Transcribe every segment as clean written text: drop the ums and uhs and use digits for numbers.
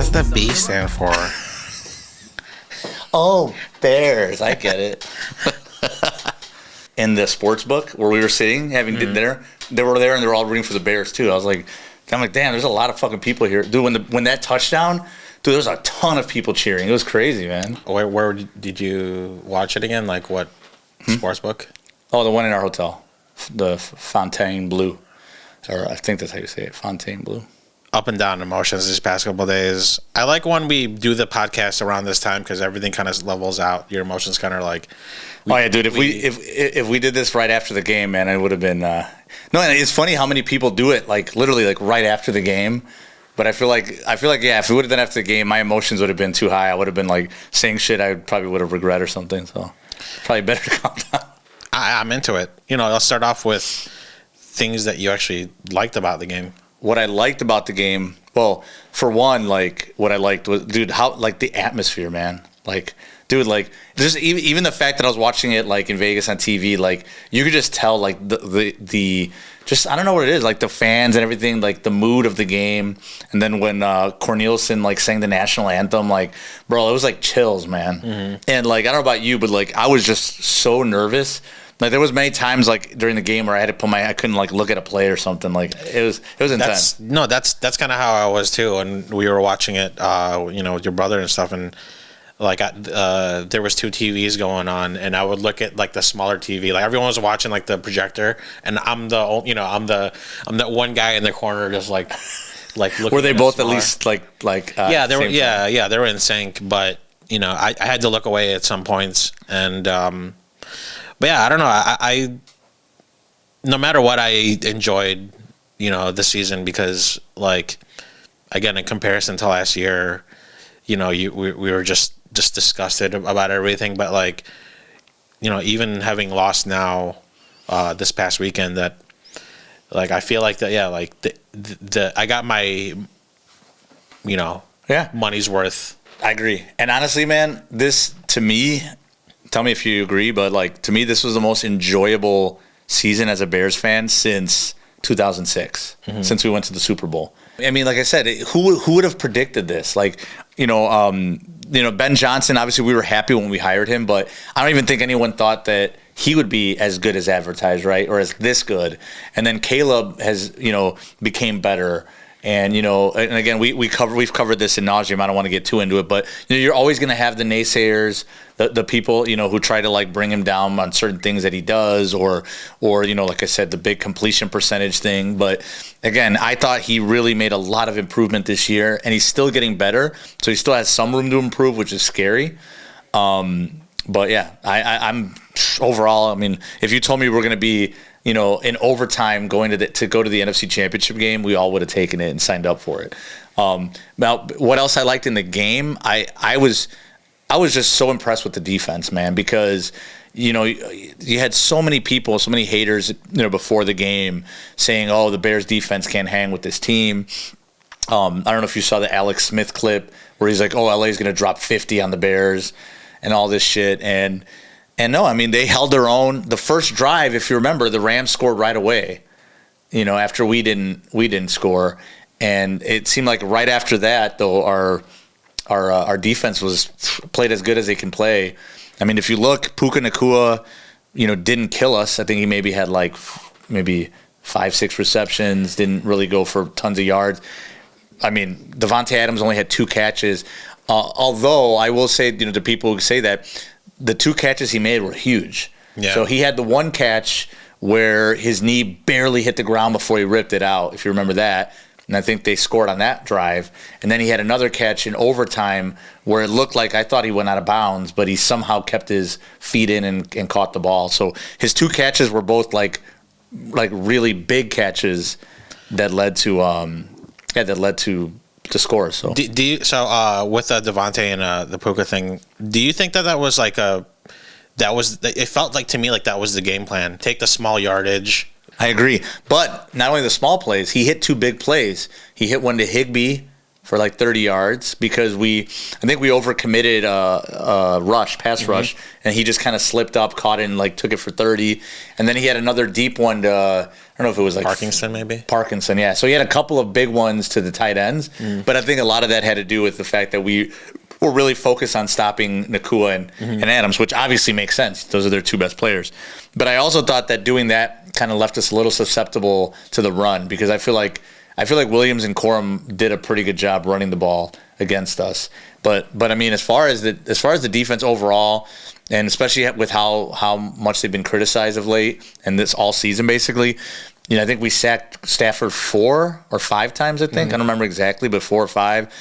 does the B stand for? Oh, Bears. I get it. In the sports book where we were sitting having dinner, they were there and they were all rooting for the Bears too. I'm like, damn, there's a lot of fucking people here. Dude, when that touchdown, dude, there was a ton of people cheering. It was crazy, man. Where did you watch it again? Like what sports book? Oh, the one in our hotel. The Fontainebleau. Or I think that's how you say it, Fontainebleau. Up and down emotions these past couple of days. I like when we do the podcast around this time because everything kind of levels out. Your emotions kind of like. Oh yeah, dude. If we did this right after the game, man, it would have been. No, and it's funny how many people do it like literally like right after the game. But I feel like yeah, if we would have done after the game, my emotions would have been too high. I would have been like saying shit I probably would have regret or something. So probably better to calm down. I'm into it. I'll start off with things that you actually liked about the game. What I liked about the game, well, for one, like what I liked was, dude, how like the atmosphere, man. Like, dude, like just even the fact that I was watching it like in Vegas on TV, like you could just tell like the just I don't know what it is, like the fans and everything, like the mood of the game. And then when Cornelison like sang the national anthem, like bro, it was like chills, man. Mm-hmm. And like I don't know about you, but like I was just so nervous. Like there was many times like during the game where I had to I couldn't like look at a play or something. Like it was intense. That's kind of how I was too. And we were watching it, with your brother and stuff. And like there was two TVs going on, and I would look at like the smaller TV. Like everyone was watching like the projector, and I'm the one guy in the corner just like looking. Were they both smaller. At least like yeah, they were they were in sync, but I had to look away at some points and. But yeah, I don't know. I no matter what, I enjoyed, the season because, like, again, in comparison to last year, we were just disgusted about everything. But like, even having lost now, this past weekend, that like I feel like that, yeah, like the I got my, money's worth. I agree, and honestly, man, this to me. Tell me if you agree, but like to me, this was the most enjoyable season as a Bears fan since 2006, since we went to the Super Bowl. I mean, like I said, who would have predicted this? Like, Ben Johnson. Obviously, we were happy when we hired him, but I don't even think anyone thought that he would be as good as advertised, right, or as this good. And then Caleb has, became better. And and again, we've covered this in nauseam. I don't want to get too into it, but you're always going to have the naysayers, the people who try to like bring him down on certain things that he does, or like I said, the big completion percentage thing. But again, I thought he really made a lot of improvement this year, and he's still getting better. So he still has some room to improve, which is scary. But yeah, I'm overall. I mean, if you told me we're going to be in overtime going to go to the NFC Championship game, we all would have taken it and signed up for it. Now, what else I liked in the game? I was just so impressed with the defense, man, because you had so many people, so many haters, before the game saying, "Oh, the Bears defense can't hang with this team." I don't know if you saw the Alex Smith clip where he's like, "Oh, LA is going to drop 50 on the Bears," and all this shit. And no, I mean, they held their own. The first drive, if you remember, the Rams scored right away, after we didn't score. And it seemed like right after that, though, our defense was played as good as they can play. I mean, if you look, Puka Nacua, didn't kill us. I think he maybe had like 5-6 receptions, didn't really go for tons of yards. I mean, Devontae Adams only had 2 catches. Although I will say, to people who say that, the 2 catches he made were huge. Yeah. So he had the one catch where his knee barely hit the ground before he ripped it out, if you remember that. And I think they scored on that drive. And then he had another catch in overtime where it looked like I thought he went out of bounds, but he somehow kept his feet in and caught the ball. So his 2 catches were both like really big catches that led to to score. So with Devontae and the Puka thing, do you think that was like it felt like to me like that was the game plan? Take the small yardage. I agree, but not only the small plays, he hit 2 big plays. He hit one to Higbee for like 30 yards because I think we overcommitted pass rush, and he just kind of slipped up, caught it, and like took it for 30. And then he had another deep one to, I don't know if it was like Parkinson, yeah. So he had a couple of big ones to the tight ends, but I think a lot of that had to do with the fact that we were really focused on stopping Nakua and Adams, which obviously makes sense. Those are their two best players. But I also thought that doing that kind of left us a little susceptible to the run because I feel like Williams and Corum did a pretty good job running the ball against us. But I mean, as far as the defense overall, and especially with how much they've been criticized of late and this all season basically, I think we sacked Stafford 4 or 5 times. I think I don't remember exactly, but 4 or 5.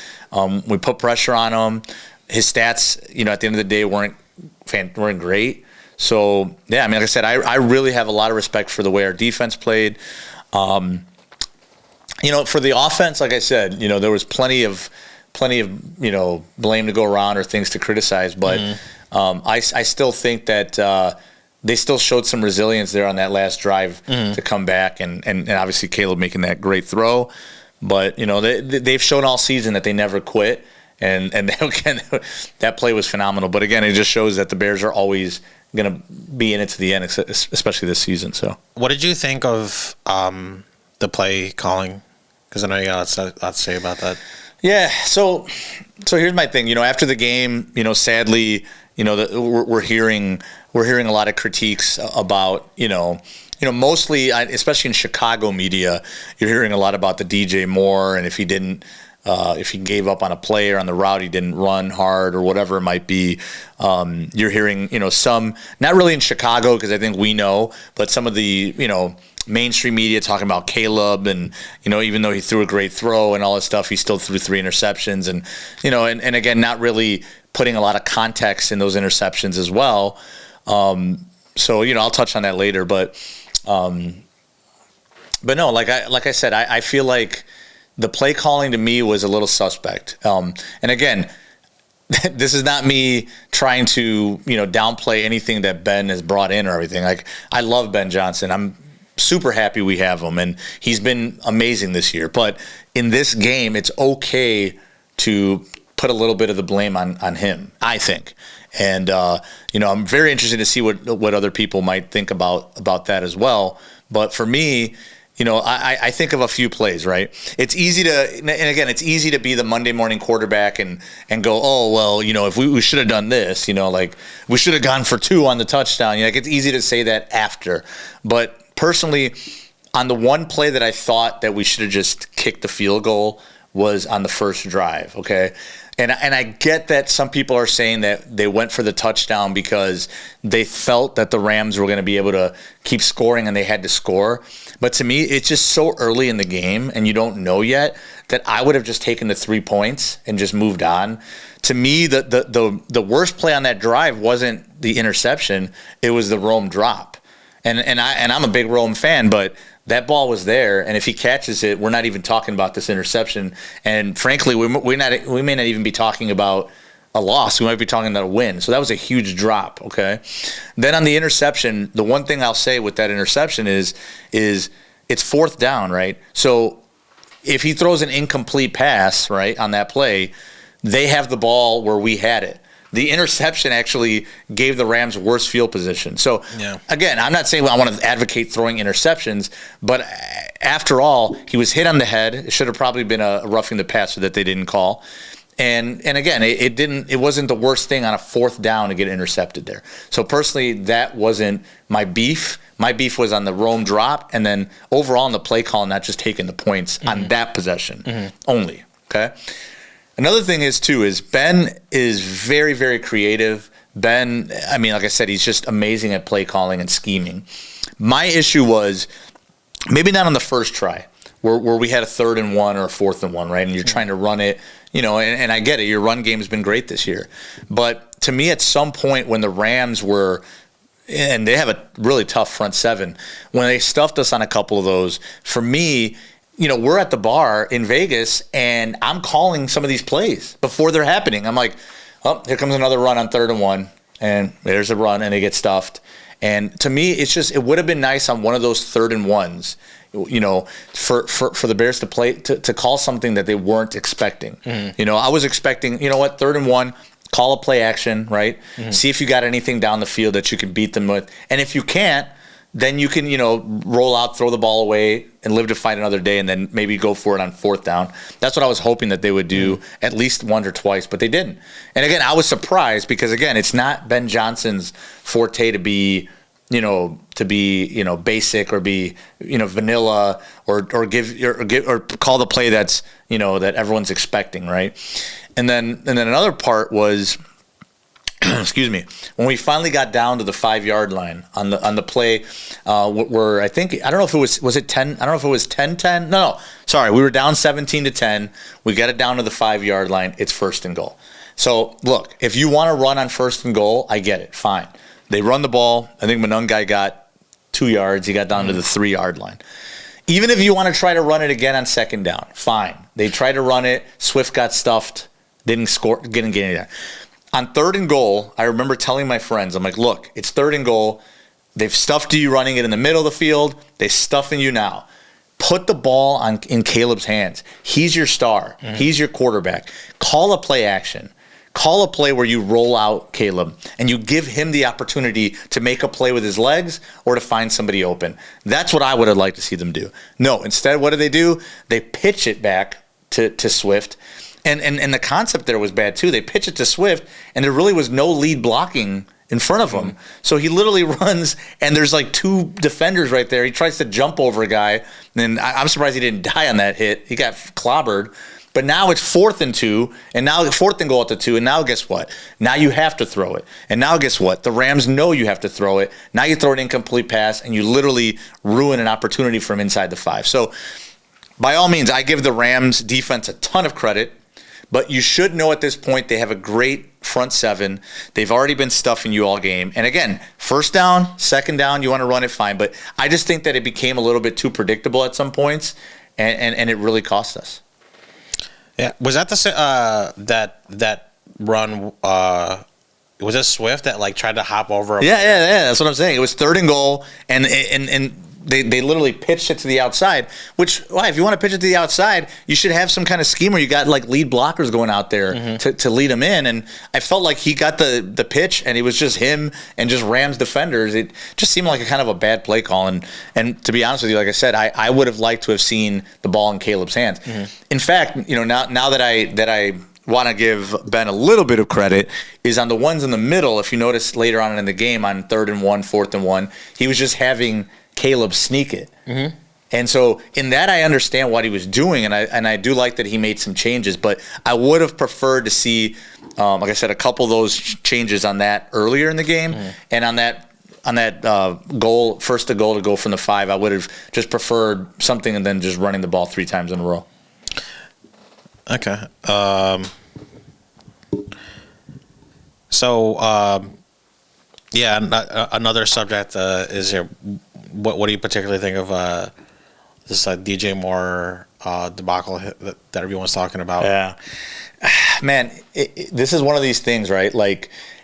We put pressure on him. His stats, at the end of the day, weren't great. So yeah, I mean, like I said, I really have a lot of respect for the way our defense played. For the offense, like I said, there was plenty of blame to go around or things to criticize, but I still think that they still showed some resilience there on that last drive to come back, and obviously Caleb making that great throw. But they've shown all season that they never quit, and again, that play was phenomenal. But again, it just shows that the Bears are always going to be in it to the end, especially this season. So, what did you think of the play calling? Because I know you got a lot to say about that. Yeah. So here's my thing. After the game, sadly, we're hearing a lot of critiques about, mostly, especially in Chicago media, you're hearing a lot about the DJ Moore, and if he gave up on a play or on the route, he didn't run hard or whatever it might be. You're hearing, some, not really in Chicago because I think we know, but some of the, mainstream media talking about Caleb and, even though he threw a great throw and all this stuff, he still threw 3 interceptions and, and again, not really putting a lot of context in those interceptions as well. So, I'll touch on that later, but no, like I said, I feel like the play calling to me was a little suspect. And again, this is not me trying to, downplay anything that Ben has brought in or everything. Like, I love Ben Johnson. I'm super happy we have him, and he's been amazing this year. But in this game, it's okay to put a little bit of the blame on him, I think. And, I'm very interested to see what other people might think about that as well. But for me, I think of a few plays, right? It's easy to be the Monday morning quarterback and go, oh, well, if we should have done this, like we should have gone for 2 on the touchdown. It's easy to say that after. But personally, on the one play that I thought that we should have just kicked the field goal was on the first drive, okay? And I get that some people are saying that they went for the touchdown because they felt that the Rams were going to be able to keep scoring and they had to score. But to me, it's just so early in the game and you don't know yet that I would have just taken the 3 points and just moved on. To me, the worst play on that drive wasn't the interception; it was the Rome drop. And I'm a big Rome fan, but that ball was there, and if he catches it, we're not even talking about this interception. And frankly, we may not even be talking about a loss. We might be talking about a win. So that was a huge drop, okay? Then on the interception, the one thing I'll say with that interception is it's 4th down, right? So if he throws an incomplete pass, right, on that play, they have the ball where we had it. The interception actually gave the Rams worse field position. So, Again, I'm not saying I want to advocate throwing interceptions, but after all, he was hit on the head. It should have probably been a roughing the passer that they didn't call. And again, it wasn't the worst thing on a 4th down to get intercepted there. So personally, that wasn't my beef. My beef was on the Rome drop, and then overall in the play call, not just taking the points on that possession only. Okay. Another thing is Ben is very, very creative. Ben, I mean, like I said, he's just amazing at play calling and scheming. My issue was maybe not on the first try where we had a 3rd and 1 or a 4th and 1, right? And you're trying to run it, and I get it. Your run game has been great this year. But to me, at some point when the Rams were, and they have a really tough front 7, when they stuffed us on a couple of those, for me, we're at the bar in Vegas, and I'm calling some of these plays before they're happening. I'm like, oh, here comes another run on 3rd and 1, and there's a run, and they get stuffed. And to me, it would have been nice on one of those 3rd and 1s, for the Bears to play to call something that they weren't expecting. I was expecting, 3rd and 1, call a play action, right? See if you got anything down the field that you can beat them with, and if you can't, then you can, roll out, throw the ball away, and live to fight another day, and then maybe go for it on 4th down. That's what I was hoping that they would do at least once or twice, but they didn't. And again, I was surprised because, again, it's not Ben Johnson's forte to be, basic or be, vanilla or call the play that's, that everyone's expecting, right? And then another part was, excuse me, when we finally got down to the 5-yard line on the play, where I don't know if it was it 10? I don't know if it was 10-10. No, sorry, we were down 17-10. We got it down to the 5-yard line. It's 1st and goal. So look, if you want to run on 1st and goal, I get it. Fine. They run the ball. I think Monungai got 2 yards. He got down to the 3-yard line. Even if you want to try to run it again on 2nd down, fine. They tried to run it. Swift got stuffed. Didn't score. Didn't get anything. On 3rd and goal, I remember telling my friends, I'm like, look, it's 3rd and goal. They've stuffed you running it in the middle of the field. They're stuffing you now. Put the ball in Caleb's hands. He's your star. He's your quarterback. Call a play action. Call a play where you roll out Caleb and you give him the opportunity to make a play with his legs or to find somebody open. That's what I would have liked to see them do. No, instead, what do? They pitch it back to Swift. And the concept there was bad too. They pitch it to Swift, and there really was no lead blocking in front of him. So he literally runs, and there's like 2 defenders right there. He tries to jump over a guy, and I'm surprised he didn't die on that hit. He got clobbered. But now it's 4th and 2, and now 4th and goal at the 2, and now guess what? Now you have to throw it. And now guess what? The Rams know you have to throw it. Now you throw an incomplete pass, and you literally ruin an opportunity from inside the 5. So by all means, I give the Rams defense a ton of credit. But you should know at this point they have a great front 7. They've already been stuffing you all game. And again, 1st down, 2nd down, you want to run it, fine. But I just think that it became a little bit too predictable at some points, and it really cost us. Yeah, was that that run? Was it Swift that tried to hop over? Yeah. That's what I'm saying. It was 3rd and goal, and they literally pitched it to the outside. Which, if you want to pitch it to the outside, you should have some kind of scheme where you got lead blockers going out there to lead them in. And I felt like he got the pitch, and it was just him and just Rams defenders. It just seemed like a kind of a bad play call. And to be honest with you, like I said, I would have liked to have seen the ball in Caleb's hands. In fact, now that I want to give Ben a little bit of credit is on the ones in the middle. If you notice later on in the game on 3rd and 1, 4th and 1, he was just having Caleb sneak it. And so in that, I understand what he was doing, and I do like that he made some changes, but I would have preferred to see, like I said, a couple of those changes on that earlier in the game, and on that goal, 1st to goal to go from the 5, I would have just preferred something and then just running the ball 3 times in a row. Okay. Another subject is here. What do you particularly think of this DJ Moore debacle that everyone's talking about? Yeah, man, this is one of these things, right?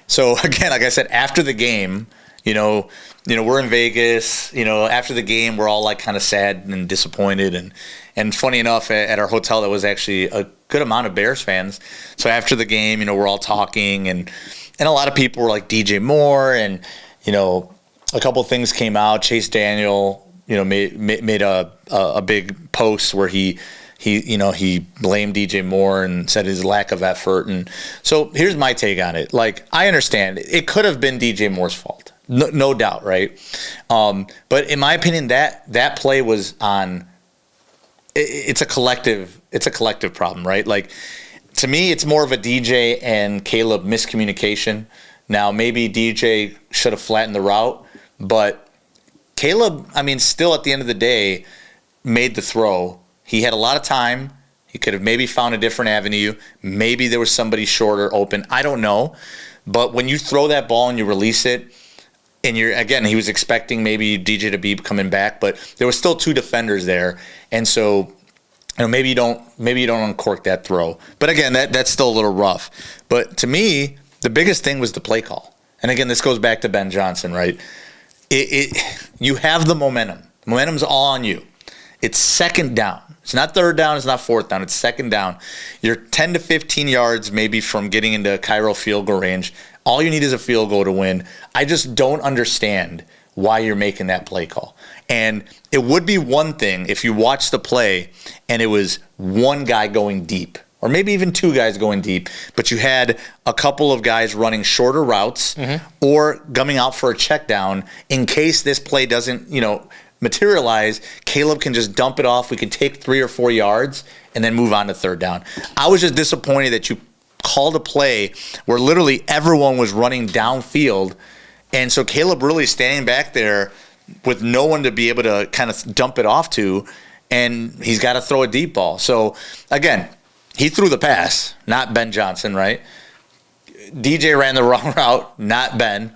So again, like I said, after the game, we're in Vegas. After the game, we're all kind of sad and disappointed, and funny enough, at our hotel, there was actually a good amount of Bears fans. So after the game, we're all talking, and a lot of people were like DJ Moore, and a couple of things came out. Chase Daniel, made a big post where he blamed DJ Moore and said his lack of effort. And so here's my take on it. I understand it could have been DJ Moore's fault, no doubt, right? But in my opinion, that play was on. It's a collective problem, right? To me, it's more of a DJ and Caleb miscommunication. Now, maybe DJ should have flattened the route, but Caleb, still at the end of the day, made the throw. He had a lot of time. He could have maybe found a different avenue. Maybe there was somebody shorter open. I don't know. But when you throw that ball and you release it, and he was expecting maybe DJ to be coming back, but there was still 2 defenders there. And so, maybe you don't uncork that throw. But again, that's still a little rough. But to me, the biggest thing was the play call. And again, this goes back to Ben Johnson, right? you have the momentum. Momentum's all on you. It's second down. It's not third down. It's not fourth down. It's second down. You're 10 to 15 yards maybe from getting into Cairo field goal range. All you need is a field goal to win. I just don't understand why you're making that play call. And it would be one thing if you watched the play and it was one guy going deep, or maybe even two guys going deep, but you had a couple of guys running shorter routes or coming out for a check down in case this play doesn't, materialize. Caleb can just dump it off. We can take 3 or 4 yards and then move on to third down. I was just disappointed that you called a play where literally everyone was running downfield, and so Caleb really standing back there with no one to be able to kind of dump it off to, and he's got to throw a deep ball. So again, he threw the pass, not Ben Johnson, right? DJ ran the wrong route, not Ben,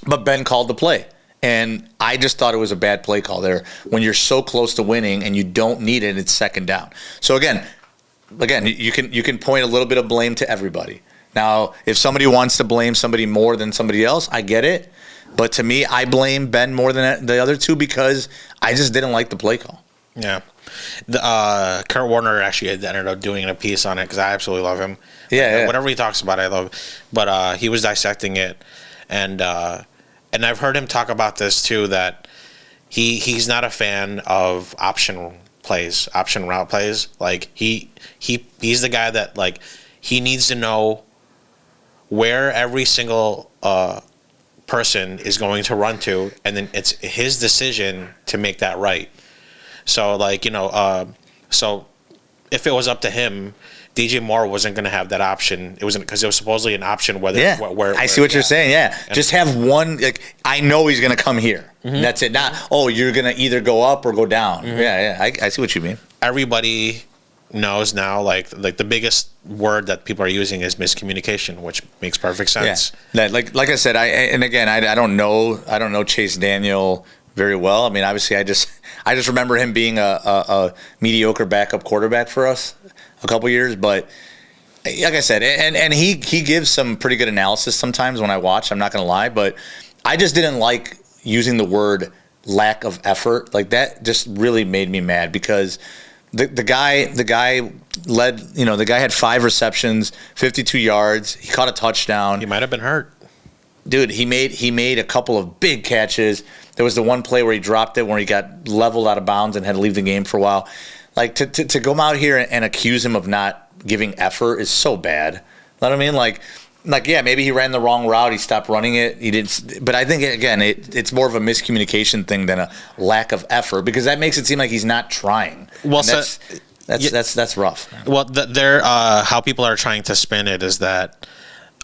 but Ben called the play. And I just thought it was a bad play call there when you're so close to winning and you don't need it, it's second down. So again, you can point a little bit of blame to everybody. Now, if somebody wants to blame somebody more than somebody else, I get it. But to me, I blame Ben more than the other two because I just didn't like the play call. Yeah. Kurt Warner actually ended up doing a piece on it because I absolutely love him. Yeah. Whatever he talks about, I love. But he was dissecting it, and I've heard him talk about this too, that he's not a fan of option route plays. Like he's the guy that like he needs to know where every single person is going to run to, and then it's his decision to make that right. So like so if it was up to him, DJ Moore wasn't going to have that option. It wasn't because it was supposedly an option. Where I see what you're saying. Yeah, and just have one. Like I know he's going to come here. That's it. Not you're going to either go up or go down. Yeah. I see what you mean. Everybody knows now. Like the biggest word that people are using is miscommunication, which makes perfect sense. Yeah. Like I said, I don't know Chase Daniel very well. I mean, obviously, I just remember him being a mediocre backup quarterback for us a couple years, but like I said, and he gives some pretty good analysis sometimes when I watch. I'm not going to lie, but I just didn't like using the word lack of effort. Like that just really made me mad because the guy led. The guy had 5 receptions, 52 yards. He caught a touchdown. He might have been hurt. Dude, he made a couple of big catches. There was the one play where he dropped it, where he got leveled out of bounds and had to leave the game for a while. Like to come out here and accuse him of not giving effort is so bad. You know what I mean? Like yeah, maybe he ran the wrong route. He stopped running it. He didn't. But I think again, it's more of a miscommunication thing than a lack of effort because that makes it seem like he's not trying. Well, that's rough. Man. Well, how people are trying to spin it is that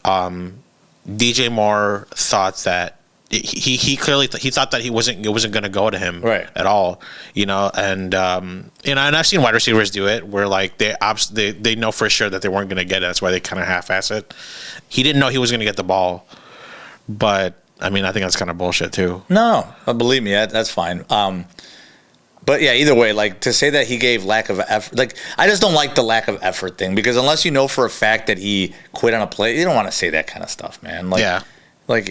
DJ Moore thought that. He clearly he thought that it wasn't going to go to him at all, and and I've seen wide receivers do it where like they know for sure that they weren't going to get it. That's why they kind of half-ass it. He didn't know he was going to get the ball, but I mean I think that's kind of bullshit too. No, believe me, that's fine. But yeah, either way, like to say that he gave lack of effort, like I just don't like the lack of effort thing because unless you know for a fact that he quit on a play, you don't want to say that kind of stuff, man. Like, yeah. Like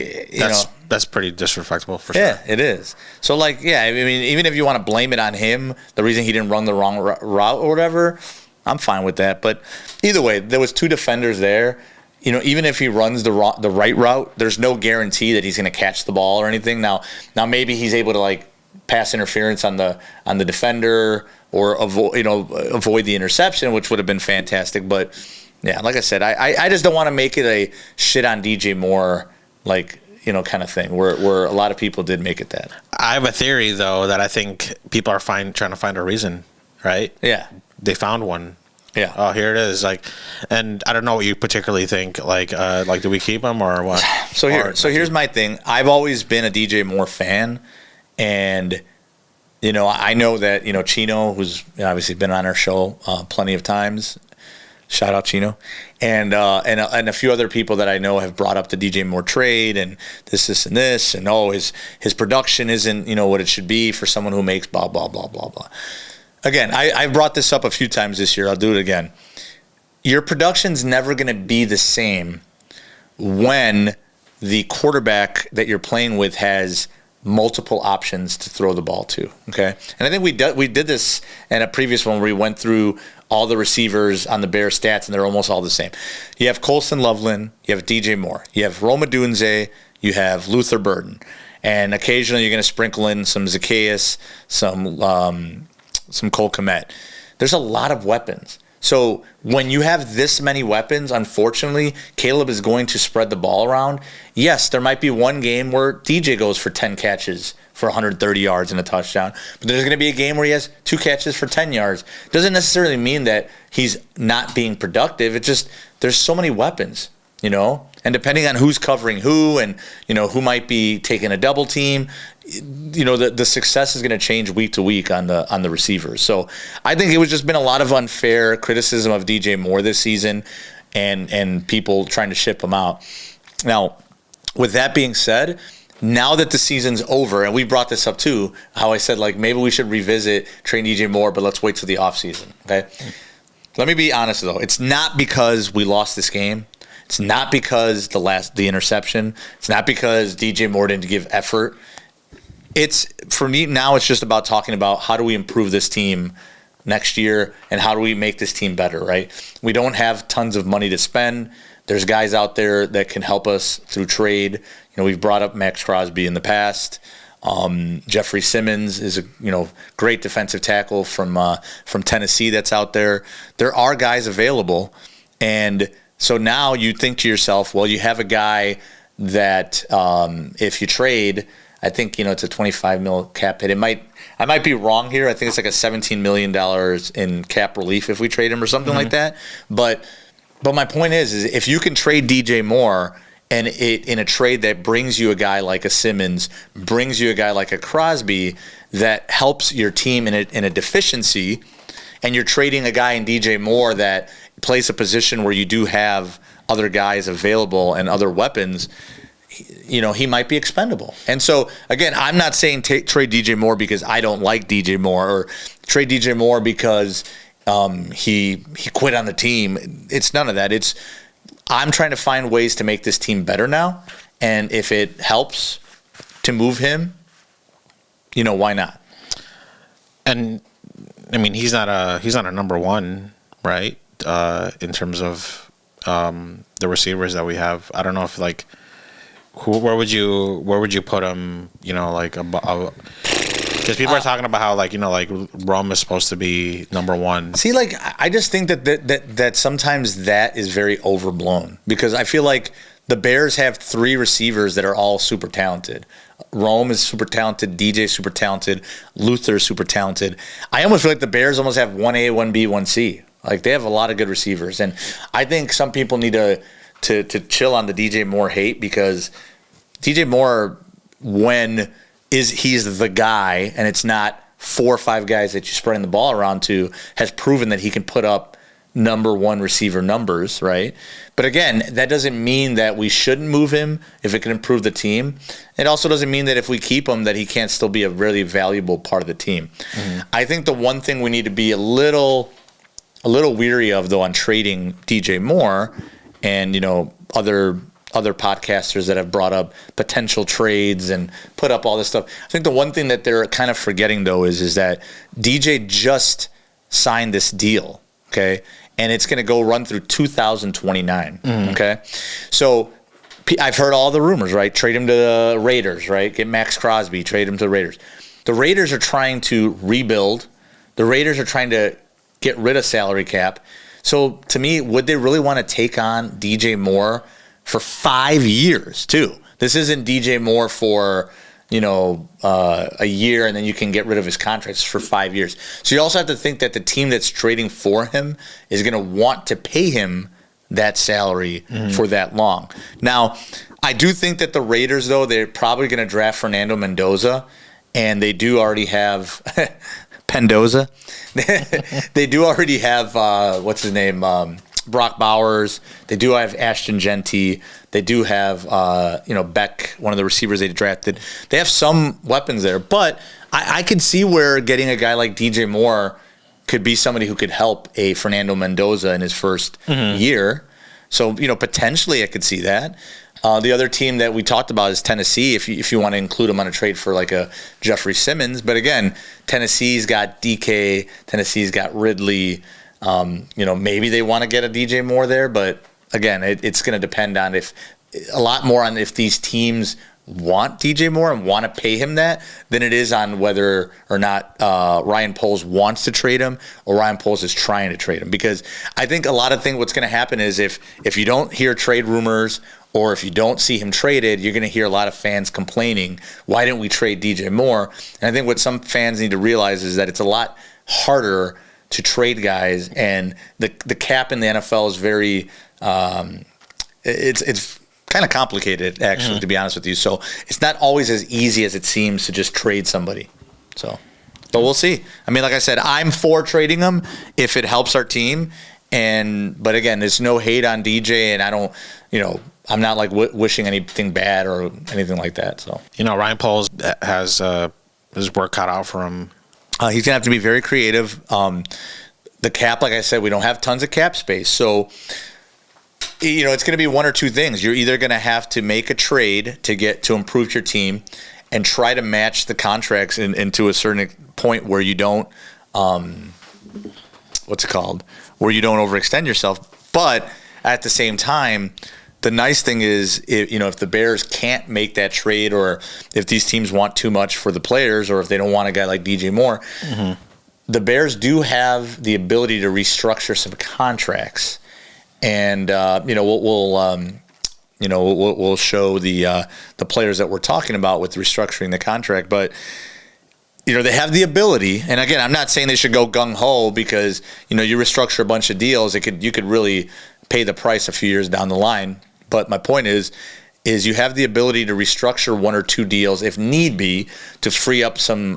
that's pretty disrespectful for sure. Yeah, it is. So like, yeah, I mean, even if you want to blame it on him, the reason he didn't run the wrong route or whatever, I'm fine with that. But either way, there was 2 defenders there. Even if he runs the right route, there's no guarantee that he's going to catch the ball or anything. Now maybe he's able to like pass interference on the defender or avoid the interception, which would have been fantastic. But yeah, like I said, I just don't want to make it a shit on DJ Moore. Like, kind of thing where a lot of people did make it that. I have a theory, though, that I think people are trying to find a reason, right? Yeah. They found one. Yeah. Oh, here it is. Like, and I don't know what you particularly think. Like do we keep him or what? So here's my thing. I've always been a DJ Moore fan, and I know that Chino, who's obviously been on our show plenty of times. Shout out Chino, and a few other people that I know have brought up the DJ Moore trade and this, and this, and his production isn't what it should be for someone who makes blah blah blah blah blah. Again, I've brought this up a few times this year. I'll do it again. Your production's never going to be the same when the quarterback that you're playing with has multiple options to throw the ball to. Okay, and I think we did this in a previous one where we went through all the receivers on the Bears stats, and they're almost all the same. You have Colston Loveland, you have DJ Moore, you have Rome Odunze, you have Luther Burden, and occasionally you're going to sprinkle in some Zacchaeus, some Cole Kmet. There's a lot of weapons. So when you have this many weapons, unfortunately, Caleb is going to spread the ball around. Yes, there might be one game where DJ goes for 10 catches for 130 yards and a touchdown, but there's going to be a game where he has 2 catches for 10 yards. Doesn't necessarily mean that he's not being productive. It's just there's so many weapons, you know, and depending on who's covering who and, you know, who might be taking a double team, you know, the success is going to change week to week on the receivers. So I think it was just been a lot of unfair criticism of DJ Moore this season and people trying to ship him out. Now, with that being said, now that the season's over, and we brought this up too, how I said, like, maybe we should revisit trading DJ Moore, but let's wait till the offseason, okay? Let me be honest, though. It's not because we lost this game. It's not because the interception. It's not because DJ Moore didn't give effort. It's, for me now, it's just about talking about how do we improve this team next year and how do we make this team better, right? We don't have tons of money to spend. There's guys out there that can help us through trade. You know, we've brought up Max Crosby in the past. Jeffrey Simmons is a great defensive tackle from Tennessee that's out there. There are guys available, and so now you think to yourself, well, you have a guy that if you trade, I think, you know, it's a $25 million cap hit. I might be wrong here. I think it's like a $17 million in cap relief if we trade him or something like that. But my point is if you can trade DJ Moore and in a trade that brings you a guy like a Simmons, brings you a guy like a Crosby that helps your team in a deficiency, and you're trading a guy in DJ Moore that plays a position where you do have other guys available and other weapons, you know, he might be expendable. And so, again, I'm not saying trade DJ Moore because I don't like DJ Moore or trade DJ Moore because he quit on the team. It's none of that. I'm trying to find ways to make this team better now. And if it helps to move him, you know, why not? And, I mean, he's not a number one, right, in terms of the receivers that we have. I don't know if, like, where would you put him? You know, like because people are talking about how, like, you know, like Rome is supposed to be number one. See, like, I just think that sometimes that is very overblown because I feel like the Bears have 3 receivers that are all super talented. Rome is super talented. DJ is super talented. Luther is super talented. I almost feel like the Bears almost have 1A, 1B, 1C. Like, they have a lot of good receivers, and I think some people need to chill on the DJ Moore hate because DJ Moore, he's the guy and it's not 4 or 5 guys that you're spreading the ball around to, has proven that he can put up number one receiver numbers, right? But again, that doesn't mean that we shouldn't move him if it can improve the team. It also doesn't mean that if we keep him that he can't still be a really valuable part of the team. Mm-hmm. I think the one thing we need to be a little weary of, though, on trading DJ Moore, and, you know, other podcasters that have brought up potential trades and put up all this stuff. I think the one thing that they're kind of forgetting, though, is that DJ just signed this deal, okay? And it's going to go run through 2029, okay? So I've heard all the rumors, right? Trade him to the Raiders, right? Get Max Crosby, trade him to the Raiders. The Raiders are trying to rebuild. The Raiders are trying to get rid of salary cap. So, to me, would they really want to take on DJ Moore for 5 years, too? This isn't DJ Moore for, you know, a year and then you can get rid of his contracts for 5 years. So you also have to think that the team that's trading for him is going to want to pay him that salary for that long. Now, I do think that the Raiders, though, they're probably going to draft Fernando Mendoza, and they do already have Pendoza. They do already have what's his name, Brock Bowers. They do have Ashton Genty. They do have Beck, one of the receivers they drafted. They have some weapons there, but I could see where getting a guy like DJ Moore could be somebody who could help a Fernando Mendoza in his first year. So, you know, potentially I could see that. The other team that we talked about is Tennessee, if you want to include them on a trade for like a Jeffrey Simmons. But again, Tennessee's got DK, Tennessee's got Ridley. Maybe they want to get a DJ Moore there, but again, it's going to depend on if these teams want DJ Moore and want to pay him that than it is on whether or not Ryan Poles wants to trade him or Ryan Poles is trying to trade him. Because I think a lot of things, what's going to happen is if you don't hear trade rumors or if you don't see him traded, you're going to hear a lot of fans complaining, why didn't we trade DJ Moore? And I think what some fans need to realize is that it's a lot harder to trade guys, and the cap in the NFL is very it's kind of complicated, actually, to be honest with you. So it's not always as easy as it seems to just trade somebody. So, but we'll see. I mean, like I said, I'm for trading them if it helps our team. But again, there's no hate on DJ, and I don't, I'm not like wishing anything bad or anything like that. So, Ryan Poles has his work cut out for him. He's gonna have to be very creative. The cap, like I said, we don't have tons of cap space, so. It's going to be one or two things. You're either going to have to make a trade to improve your team and try to match the contracts into a certain point where you don't, where you don't overextend yourself. But at the same time, the nice thing is, if the Bears can't make that trade, or if these teams want too much for the players, or if they don't want a guy like DJ Moore, the Bears do have the ability to restructure some contracts. And we'll show the players that we're talking about with restructuring the contract, but they have the ability. And again, I'm not saying they should go gung ho because you restructure a bunch of deals. You could really pay the price a few years down the line. But my point is you have the ability to restructure one or two deals if need be to free up some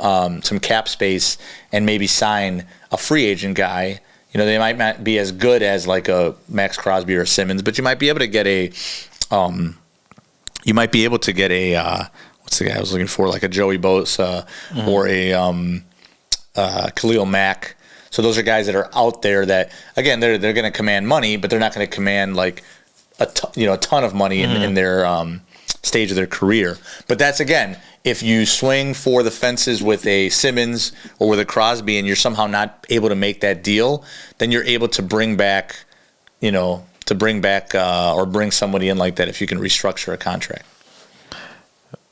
cap space and maybe sign a free agent guy. They might not be as good as like a Max Crosby or a Simmons, but you might be able to get what's the guy I was looking for, like a Joey Bosa or a Khalil Mack. So those are guys that are out there that, again, they're going to command money, but they're not going to command like a ton of money in their stage of their career. But that's, again, if you swing for the fences with a Simmons or with a Crosby and you're somehow not able to make that deal, then you're able to bring back or bring somebody in like that if you can restructure a contract.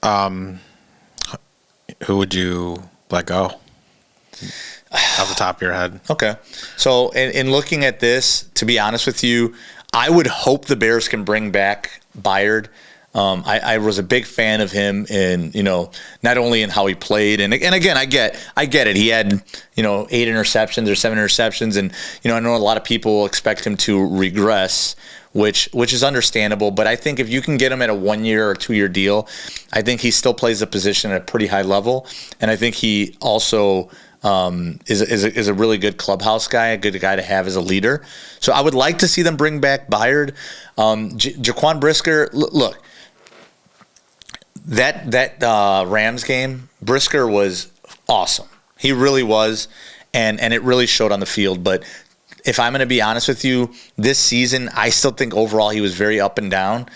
Who would you let go off the top of your head? Okay. So in looking at this, to be honest with you, I would hope the Bears can bring back Byard. I was a big fan of him, and not only in how he played, and again, I get it. He had 8 interceptions or 7 interceptions, and I know a lot of people expect him to regress, which is understandable. But I think if you can get him at a 1-year or 2-year deal, I think he still plays the position at a pretty high level, and I think he also is a really good clubhouse guy, a good guy to have as a leader. So I would like to see them bring back Byard. Jaquan Brisker, look. That Rams game, Brisker was awesome. He really was, and it really showed on the field. But if I'm going to be honest with you, this season, I still think overall he was very up and down.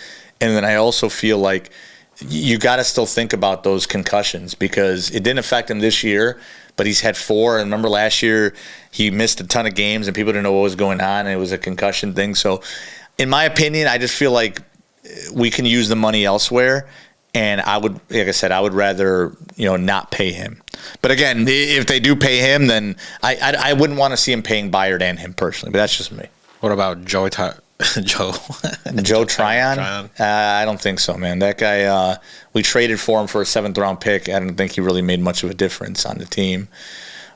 And then I also feel like you got to still think about those concussions because it didn't affect him this year, but he's had 4. And remember last year, he missed a ton of games and people didn't know what was going on, and it was a concussion thing. So in my opinion, I just feel like we can use the money elsewhere. And I would, like I said, I would rather not pay him. But again, if they do pay him, then I wouldn't want to see him paying Byard and him personally. But that's just me. What about Joe Tryon? I don't think so, man. That guy, we traded for him for a 7th-round pick. I don't think he really made much of a difference on the team.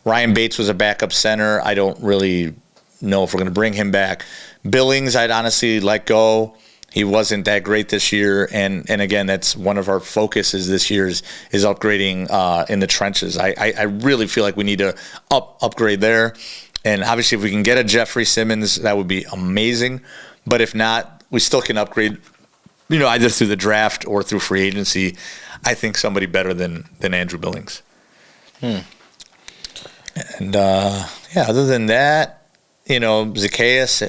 Ryan Bates was a backup center. I don't really know if we're going to bring him back. Billings, I'd honestly let go. He wasn't that great this year, and again, that's one of our focuses this year is upgrading in the trenches. I really feel like we need to upgrade there, and obviously if we can get a Jeffrey Simmons, that would be amazing. But if not, we still can upgrade, either through the draft or through free agency. I think somebody better than Andrew Billings. And other than that, Zacchaeus,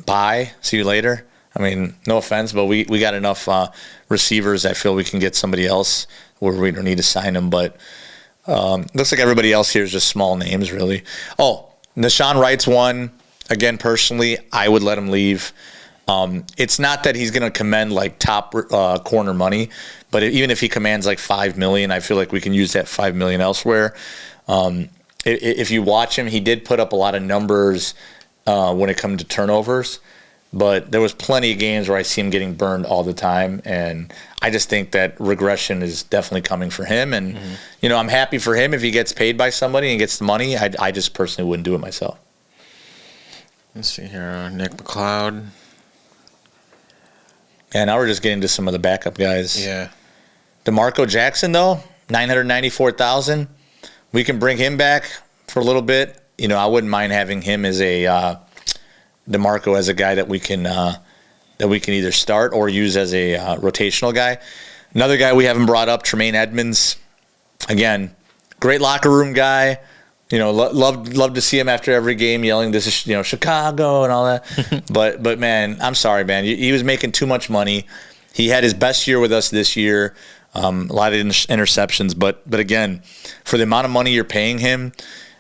bye, see you later. I mean, no offense, but we got enough receivers, I feel we can get somebody else where we don't need to sign them. But looks like everybody else here is just small names, really. Oh, Nashawn Wright's one. Again, personally, I would let him leave. It's not that he's going to command like top corner money, but even if he commands like $5 million, I feel like we can use that $5 million elsewhere. If you watch him, he did put up a lot of numbers when it comes to turnovers, but there was plenty of games where I see him getting burned all the time, and I just think that regression is definitely coming for him. And I'm happy for him if he gets paid by somebody and gets the money. I just personally wouldn't do it myself. Let's see here, Nick McLeod. Yeah, now we're just getting to some of the backup guys. Yeah. DeMarco Jackson, though, $994,000. We can bring him back for a little bit. I wouldn't mind having him as a DeMarco as a guy that we can either start or use as a rotational guy. Another guy we haven't brought up, Tremaine Edmonds. Again, great locker room guy. Love to see him after every game yelling, "This is Chicago" and all that. but man, I'm sorry, man. He was making too much money. He had his best year with us this year. A lot of interceptions, but again, for the amount of money you're paying him,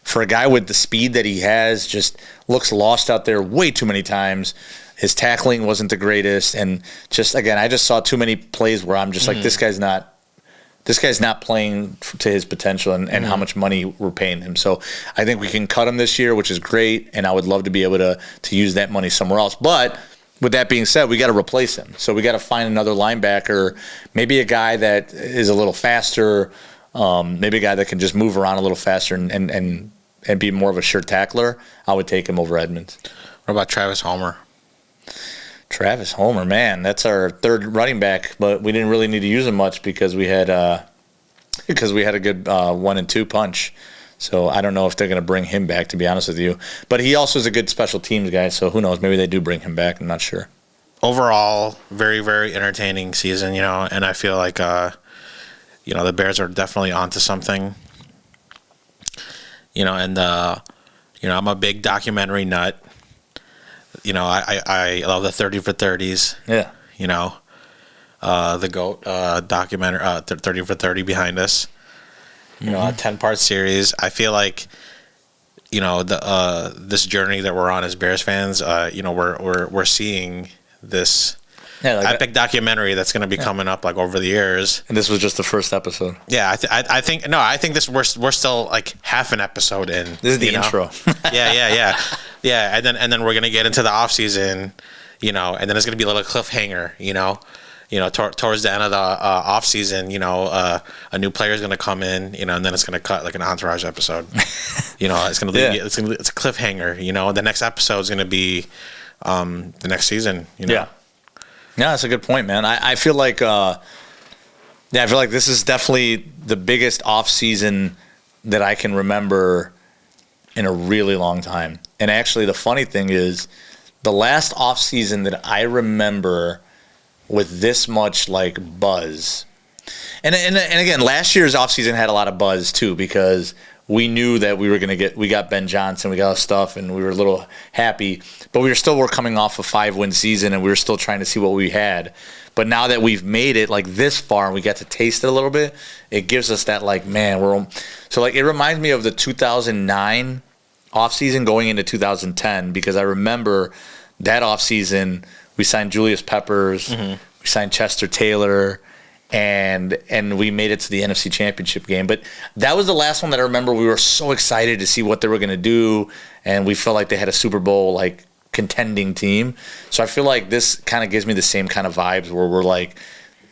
for a guy with the speed that he has, just looks lost out there way too many times. His tackling wasn't the greatest, and just again, I just saw too many plays where I'm just like, this guy's not playing to his potential and how much money we're paying him. So I think we can cut him this year, which is great, and I would love to be able to use that money somewhere else. But with that being said, we got to replace him. So we got to find another linebacker, maybe a guy that is a little faster, maybe a guy that can just move around a little faster and be more of a sure tackler. I would take him over Edmonds. What about Travis Homer? Travis Homer, man, that's our third running back, but we didn't really need to use him much because we had a good 1 and 2 punch. So I don't know if they're going to bring him back, to be honest with you. But he also is a good special teams guy, so who knows? Maybe they do bring him back. I'm not sure. Overall, very, very entertaining season, and I feel like, the Bears are definitely onto something. I'm a big documentary nut. I love the 30 for 30s. Yeah. The GOAT documentary, 30 for 30 behind us. A 10-part series. I feel like, this journey that we're on as Bears fans, we're seeing this epic documentary that's going to be coming up like over the years. And this was just the first episode. Yeah, I think this we're still like half an episode in. This is the intro. Yeah, and then we're gonna get into the off season, and then it's gonna be a little cliffhanger, towards the end of the off season, a new player is gonna come in, and then it's gonna cut like an Entourage episode. It's gonna leave it's a cliffhanger. The next episode is gonna be the next season. Yeah, that's a good point, man. I feel like this is definitely the biggest off season that I can remember in a really long time. And actually, the funny thing is, the last off season that I remember with this much like buzz, and again, last year's off season had a lot of buzz too, because we knew that we got Ben Johnson, we got all stuff, and we were a little happy, but we're coming off a 5-win season, and we were still trying to see what we had. But now that we've made it like this far and we got to taste it a little bit, it gives us that like, man, it reminds me of the 2009 offseason going into 2010, because I remember that offseason we signed Julius Peppers, we signed Chester Taylor, and we made it to the NFC Championship game. But that was the last one that I remember we were so excited to see what they were going to do, and we felt like they had a Super Bowl like contending team. So I feel like this kind of gives me the same kind of vibes where we're like,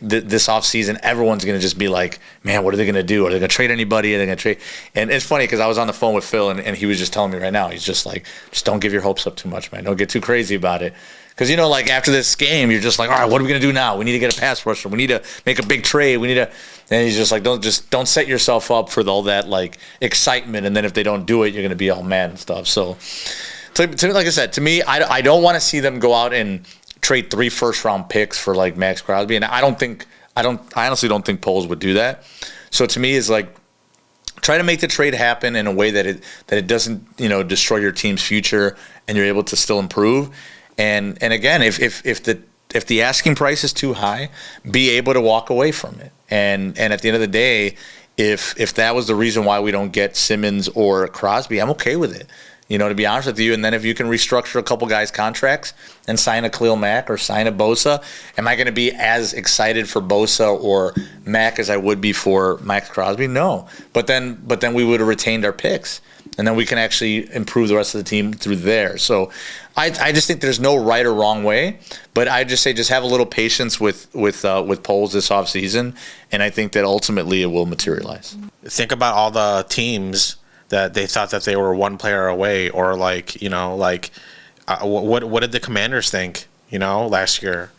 this offseason, everyone's going to just be like, man, what are they going to do? Are they going to trade anybody? Are they going to trade? And it's funny because I was on the phone with Phil, and he was just telling me right now, he's just like, just don't give your hopes up too much, man. Don't get too crazy about it. Because, like after this game, you're just like, all right, what are we going to do now? We need to get a pass rusher. We need to make a big trade. And he's just like, don't set yourself up for all that like excitement. And then if they don't do it, you're going to be all mad and stuff. So, like I said, to me, I don't want to see them go out and trade 3 first-round picks for like Max Crosby, and I honestly don't think Poles would do that. So to me, it's like, try to make the trade happen in a way that it doesn't destroy your team's future, and you're able to still improve. And again, if if the asking price is too high, be able to walk away from it. And at the end of the day, if that was the reason why we don't get Simmons or Crosby, I'm okay with it. To be honest with you. And then if you can restructure a couple guys' contracts and sign a Khalil Mack or sign a Bosa, am I going to be as excited for Bosa or Mack as I would be for Max Crosby? No. But then we would have retained our picks. And then we can actually improve the rest of the team through there. So I just think there's no right or wrong way. But I just say just have a little patience with Poles this offseason. And I think that ultimately it will materialize. Think about all the teams that they thought that they were one player away, or what did the Commanders think, last year,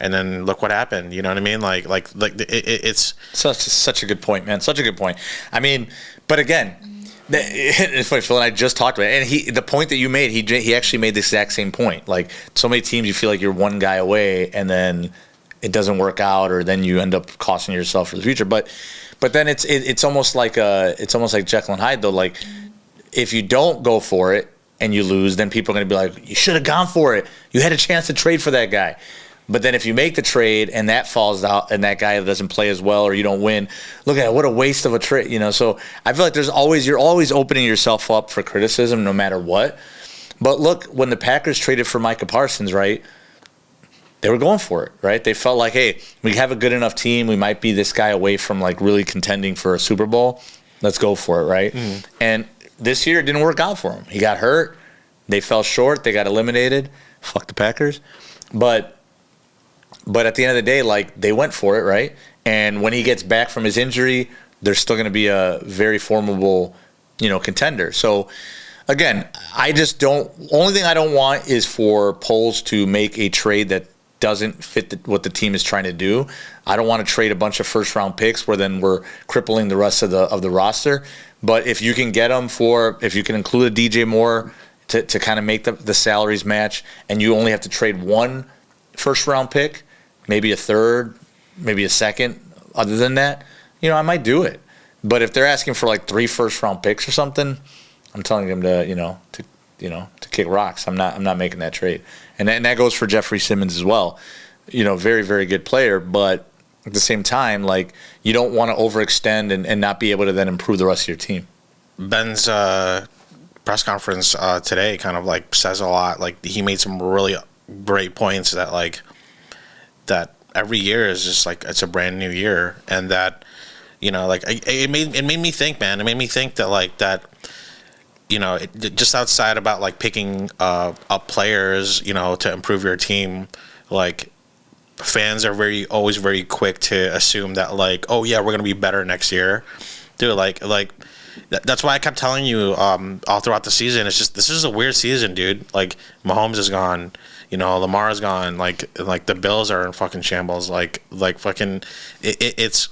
and then look what happened. You know what I mean? It's such a good point, man. Such a good point. I mean, but again, it's funny, Phil and I just talked about it, and the point that you made, he actually made the exact same point. Like, so many teams, you feel like you're one guy away, and then it doesn't work out, or then you end up costing yourself for the future. But then it's almost like Jekyll and Hyde, though. Like, if you don't go for it and you lose, then people are going to be like, you should have gone for it. You had a chance to trade for that guy. But then if you make the trade and that falls out and that guy doesn't play as well, or you don't win, look at it, what a waste of a trade. So I feel like you're always opening yourself up for criticism no matter what. But look, when the Packers traded for Micah Parsons, right? They were going for it, right? They felt like, hey, we have a good enough team. We might be this guy away from like really contending for a Super Bowl. Let's go for it, right? Mm. And this year it didn't work out for him. He got hurt. They fell short. They got eliminated. Fuck the Packers. But at the end of the day, like, they went for it, right? And when he gets back from his injury, they're still going to be a very formidable, contender. So again, only thing I don't want is for Poles to make a trade that doesn't fit what the team is trying to do. I don't want to trade a bunch of first round picks where then we're crippling the rest of the roster. But if you can get them if you can include a DJ Moore to kind of make the salaries match, and you only have to trade one first round pick, maybe a third, maybe a second, other than that, I might do it. But if they're asking for like 3 first round picks or something, I'm telling them to kick rocks. I'm not making that trade. And that goes for Jeffrey Simmons as well. Very, very good player, but at the same time, like, you don't want to overextend and not be able to then improve the rest of your team. Ben's press conference today kind of like says a lot. Like, he made some really great points that every year is just like it's a brand new year, and that it made me think, man. It made me think that just outside about like picking up players, to improve your team, like, fans are always very quick to assume that, like, oh yeah, we're gonna be better next year, dude. That's why I kept telling you all throughout the season. It's just, this is a weird season, dude. Like, Mahomes is gone, Lamar is gone. Like the Bills are in fucking shambles. Like fucking it's.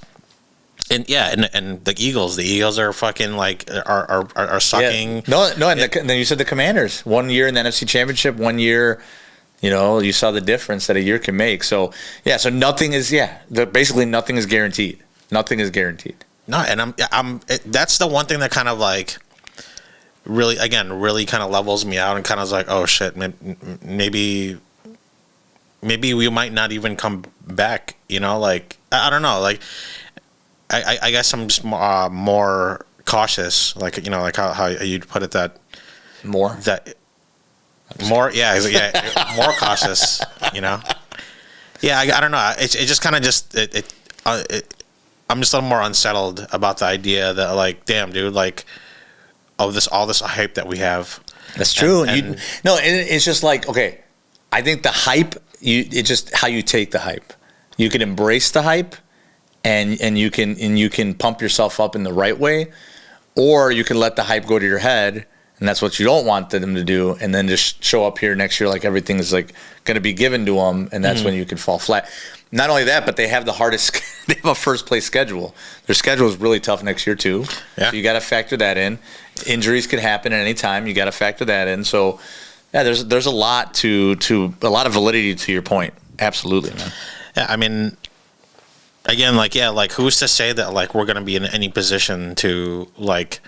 And the Eagles are fucking like are sucking. Yeah. No, and then you said the Commanders. 1 year in the NFC Championship, 1 year, you saw the difference that a year can make. So yeah, so nothing is basically nothing is guaranteed. Nothing is guaranteed. No, and that's the one thing that kind of like really kind of levels me out and kind of like, oh shit, maybe we might not even come back. Like, I don't know, like. I guess I'm just more cautious, like like how you'd put it, that more more cautious, Yeah, I don't know. It just kind of I'm just a little more unsettled about the idea that, like, damn, dude, like, all this hype that we have. That's true. It's just like, okay, I think the hype, it's just how you take the hype. You can embrace the hype. And you can pump yourself up in the right way, or you can let the hype go to your head, and that's what you don't want them to do, and then just show up here next year like everything's like going to be given to them, and that's when you can fall flat. Not only that, but they have they have a first place schedule. Their schedule is really tough next year too. Yeah. So you got to factor that in. Injuries could happen at any time. You got to factor that in. So yeah, there's a lot a lot of validity to your point. Absolutely, man. Yeah, I mean. Again, like who's to say that, like, we're going to be in any position to, like,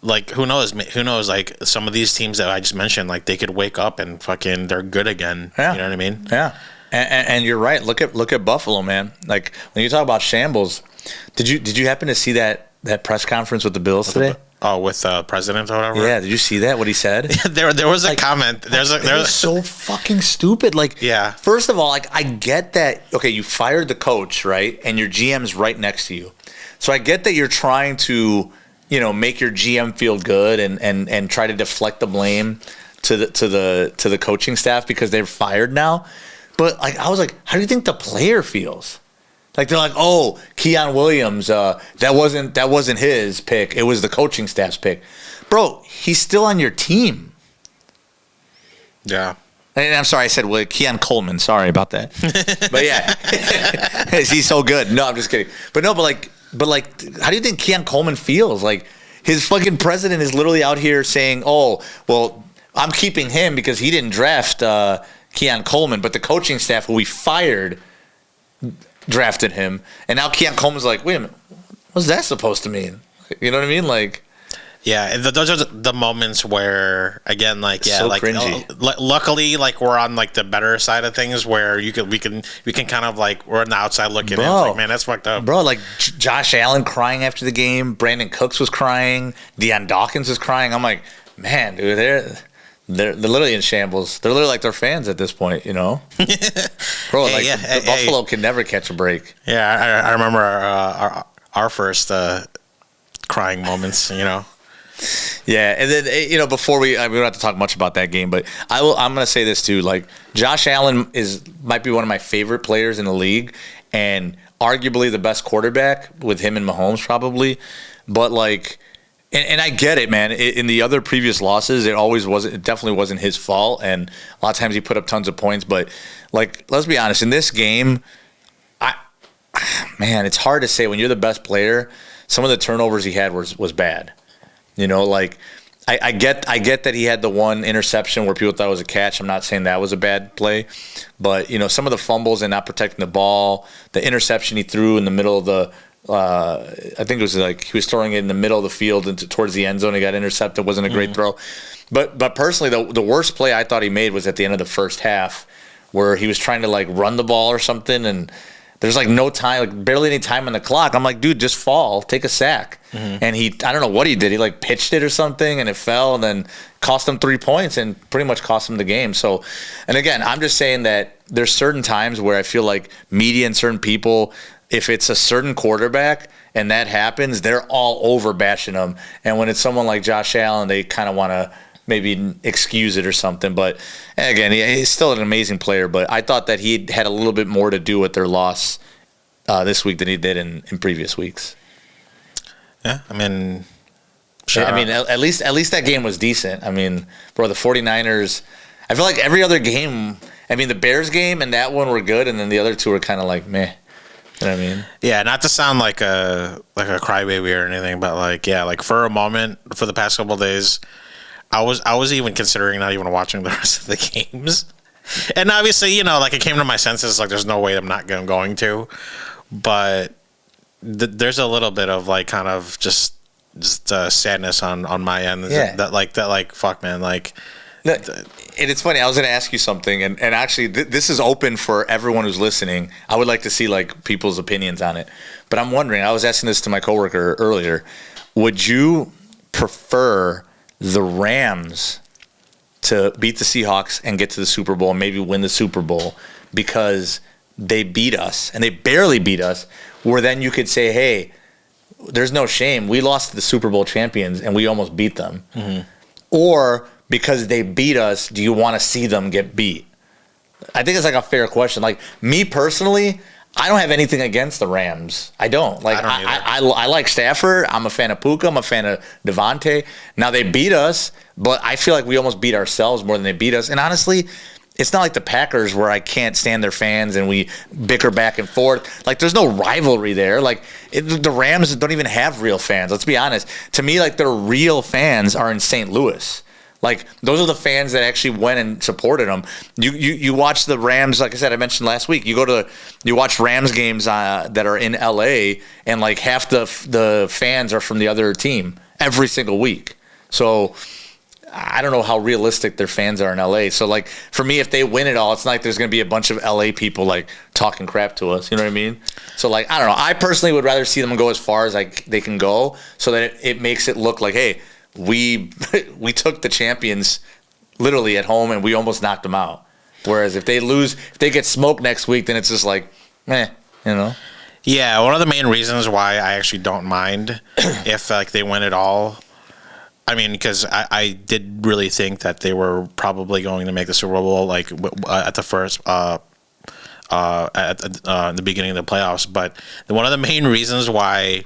like who knows? Who knows? Like some of these teams that I just mentioned, like they could wake up and fucking they're good again. Yeah. You know what I mean? Yeah. And you're right. Look at Buffalo, man. Like when you talk about shambles, did you happen to see that press conference with the Bills today? With the president or whatever. Yeah, did you see that? What he said? there was a comment. There's so fucking stupid. Like, yeah. First of all, like I get that. Okay, you fired the coach, right? And your GM's right next to you. So I get that you're trying to, make your GM feel good and try to deflect the blame to the coaching staff because they're fired now. But like I was like, how do you think the player feels? Like they're like, oh, Keon Williams, that wasn't his pick. It was the coaching staff's pick. Bro, he's still on your team. Yeah. And I'm sorry, I said Keon Coleman. Sorry about that. But yeah, he's so good. No, I'm just kidding. But like, how do you think Keon Coleman feels? Like his fucking president is literally out here saying, oh, well, I'm keeping him because he didn't draft Keon Coleman, but the coaching staff who we fired drafted him, and now Keon Coleman's like, wait a minute, what's that supposed to mean? You know what I mean? Like, yeah, those are the moments where, again, like, yeah, so like, cringy. Luckily, like, we're on like the better side of things where we can kind of like we're on the outside looking in. It's like, man, that's fucked up, bro. Like Josh Allen crying after the game, Brandon Cooks was crying, Deion Dawkins was crying. I'm like, man, dude, they're literally in shambles. They're literally like their fans at this point, Bro, Buffalo can never catch a break. Yeah, I remember our first crying moments, Yeah, and then before we don't have to talk much about that game, but I'm going to say this too. Like Josh Allen might be one of my favorite players in the league, and arguably the best quarterback with him and Mahomes probably. But like. And I get it, man. In the other previous losses, it definitely wasn't his fault. And a lot of times he put up tons of points. But, like, let's be honest. In this game, it's hard to say. When you're the best player, some of the turnovers he had was bad. Like, I get that he had the one interception where people thought it was a catch. I'm not saying that was a bad play. But, some of the fumbles and not protecting the ball, the interception he threw in the middle of the I think it was like he was throwing it in the middle of the field into towards the end zone. He got intercepted. Wasn't a great throw. But personally, the worst play I thought he made was at the end of the first half, where he was trying to like run the ball or something, and there's like no time, like barely any time on the clock. I'm like, dude, just fall, take a sack. And I don't know what he did. He like pitched it or something, and it fell, and then cost him 3 points and pretty much cost him the game. So, and again, I'm just saying that there's certain times where I feel like media and certain people, if it's a certain quarterback and that happens, they're all over bashing him. And when it's someone like Josh Allen, they kind of want to maybe excuse it or something. But again, he's still an amazing player. But I thought that he had a little bit more to do with their loss this week than he did in previous weeks. Yeah, I mean, sure. I mean, at least that game was decent. I mean, bro, the 49ers, I feel like every other game, I mean, the Bears game and that one were good, and then the other two were kind of like meh. You know what I mean? Yeah, not to sound like a crybaby or anything, but like, yeah, like for a moment, for the past couple of days, I was even considering not even watching the rest of the games. And obviously, like it came to my senses, like there's no way I'm not going to. But there's a little bit of like kind of just sadness on my end. Yeah. That fuck, man, like. And it's funny. I was going to ask you something, and actually, this is open for everyone who's listening. I would like to see like people's opinions on it. But I'm wondering. I was asking this to my coworker earlier. Would you prefer the Rams to beat the Seahawks and get to the Super Bowl, and maybe win the Super Bowl because they beat us and they barely beat us? Where then you could say, hey, there's no shame. We lost to the Super Bowl champions and we almost beat them. Mm-hmm. Or because they beat us, do you want to see them get beat? I think it's like a fair question. Like me personally, I don't have anything against the Rams. I don't. Like I like Stafford. I'm a fan of Puka. I'm a fan of Devontae. Now they beat us, but I feel like we almost beat ourselves more than they beat us. And honestly, it's not like the Packers where I can't stand their fans and we bicker back and forth. Like there's no rivalry there. Like the Rams don't even have real fans. Let's be honest. To me, like their real fans are in St. Louis. Like those are the fans that actually went and supported them. You watch the Rams, like I said, I mentioned last week. You watch Rams games that are in LA, and like half the fans are from the other team, every single week. So I don't know how realistic their fans are in LA. So like for me, if they win it all, it's not like there's going to be a bunch of LA people like talking crap to us. You know what I mean? So like, I don't know. I personally would rather see them go as far as like they can go, so that it makes it look like, hey, we took the champions literally at home and we almost knocked them out. Whereas if they lose, if they get smoked next week, then it's just like, you know? Yeah, one of the main reasons why I actually don't mind if like they win it all. I mean, because I did really think that they were probably going to make the Super Bowl like at the first at the beginning of the playoffs. But one of the main reasons why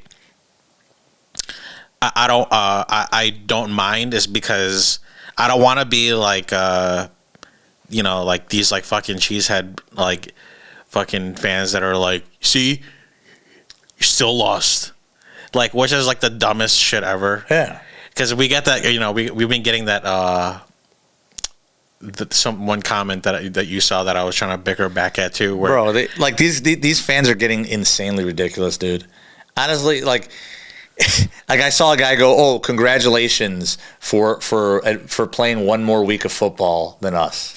I don't mind is because I don't want to be like like these like fucking cheesehead like fucking fans that are like, see, you still lost, like, which is like the dumbest shit ever. Yeah. Because we get that, we've been getting that one comment that you saw that I was trying to bicker back at too. Where, bro, these fans are getting insanely ridiculous, dude. Honestly, like I saw a guy go, "Oh, congratulations for playing one more week of football than us,"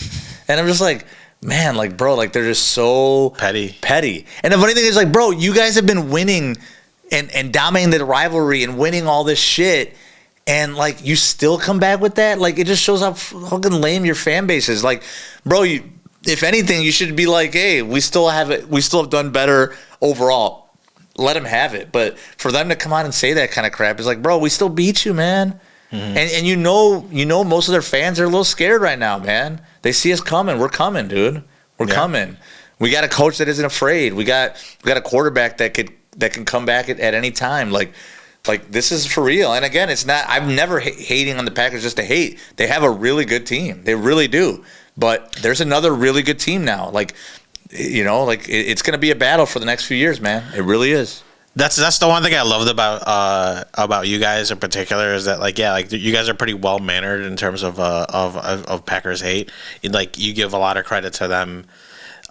and I'm just like, man, like, bro, like they're just so petty. And the funny thing is, like, bro, you guys have been winning and dominating the rivalry and winning all this shit. And, like, you still come back with that? Like, it just shows how fucking lame your fan base is. Like, bro, if anything, you should be like, hey, we still have it. We still have done better overall. Let them have it. But for them to come out and say that kind of crap is like, bro, we still beat you, man. Mm-hmm. And you know most of their fans are a little scared right now, man. They see us coming. We're coming, dude. We're coming. We got a coach that isn't afraid. We got a quarterback that can come back at any time. Like, this is for real. And again, it's not, I'm never hating on the Packers just to hate. They have a really good team. They really do. But there's another really good team now. Like, it's going to be a battle for the next few years, man. It really is. That's the one thing I loved about you guys in particular is that, like, yeah, like you guys are pretty well mannered in terms of Packers hate. Like, you give a lot of credit to them.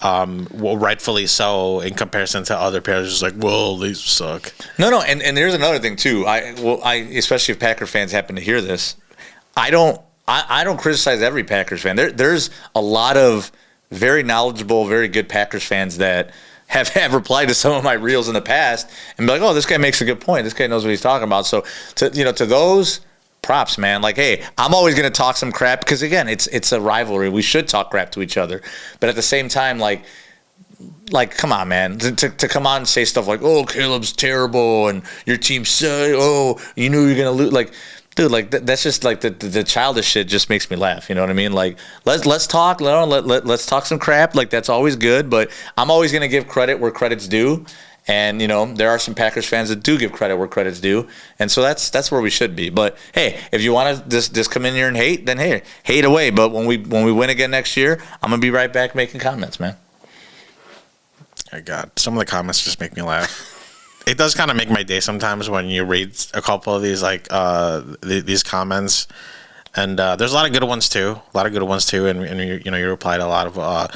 Well, rightfully so in comparison to other players. Just like, well, they suck. No, and there's another thing too. I especially if Packer fans happen to hear this, I don't criticize every Packers fan. There's a lot of very knowledgeable, very good Packers fans that have replied to some of my reels in the past and be like, oh, this guy makes a good point. This guy knows what he's talking about. So to those, props, man. Like, hey, I'm always going to talk some crap because, again, it's a rivalry. We should talk crap to each other. But at the same time, like come on, man. To come on and say stuff like, oh, Caleb's terrible and your team sucks. Oh, you knew you were going to lose. Like, dude, like that's just like the childish shit just makes me laugh. You know what I mean? Like, let's talk. Let's talk some crap. Like, that's always good. But I'm always going to give credit where credit's due. And, there are some Packers fans that do give credit where credit's due. And so that's where we should be. But, hey, if you want to just come in here and hate, then, hey, hate away. But when we win again next year, I'm going to be right back making comments, man. Oh, God. Some of the comments just make me laugh. It does kind of make my day sometimes when you read a couple of these, like, these comments. And there's a lot of good ones, too. And you reply to a lot of